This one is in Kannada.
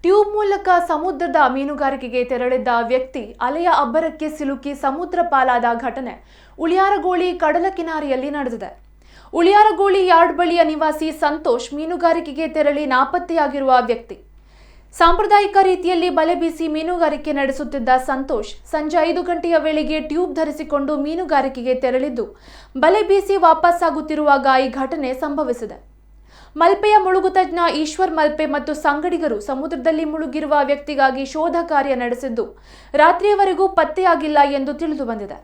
ಟ್ಯೂಬ್ ಮೂಲಕ ಸಮುದ್ರದ ಮೀನುಗಾರಿಕೆಗೆ ತೆರಳಿದ್ದ ವ್ಯಕ್ತಿ ಅಲೆಯ ಅಬ್ಬರಕ್ಕೆ ಸಿಲುಕಿ ಸಮುದ್ರ ಪಾಲಾದ ಘಟನೆ ಉಳಿಯಾರಗೋಳಿ ಕಡಲ ಕಿನಾರೆಯಲ್ಲಿ ನಡೆದಿದೆ. ಉಳಿಯಾರಗೋಳಿ ಯಾರ್ಡ್ ಬಳಿಯ ನಿವಾಸಿ ಸಂತೋಷ್ ಮೀನುಗಾರಿಕೆಗೆ ತೆರಳಿ ನಾಪತ್ತೆಯಾಗಿರುವ ವ್ಯಕ್ತಿ. ಸಾಂಪ್ರದಾಯಿಕ ರೀತಿಯಲ್ಲಿ ಬಲೆ ಬೀಸಿ ಮೀನುಗಾರಿಕೆ ನಡೆಸುತ್ತಿದ್ದ ಸಂತೋಷ್ ಸಂಜೆ 5 ಗಂಟೆಯ ವೇಳೆಗೆ ಟ್ಯೂಬ್ ಧರಿಸಿಕೊಂಡು ಮೀನುಗಾರಿಕೆಗೆ ತೆರಳಿದ್ದು, ಬಲೆ ಬೀಸಿ ವಾಪಸ್ಸಾಗುತ್ತಿರುವಾಗ ಈ ಘಟನೆ ಸಂಭವಿಸಿದೆ. ಮಲ್ಪೆಯ ಮುಳುಗು ತಜ್ಞ ಈಶ್ವರ್ ಮಲ್ಪೆ ಮತ್ತು ಸಂಗಡಿಗರು ಸಮುದ್ರದಲ್ಲಿ ಮುಳುಗಿರುವ ವ್ಯಕ್ತಿಗಾಗಿ ಶೋಧ ಕಾರ್ಯ ನಡೆಸಿದ್ದು, ರಾತ್ರಿಯವರೆಗೂ ಪತ್ತೆಯಾಗಿಲ್ಲ ಎಂದು ತಿಳಿದು ಬಂದಿದೆ.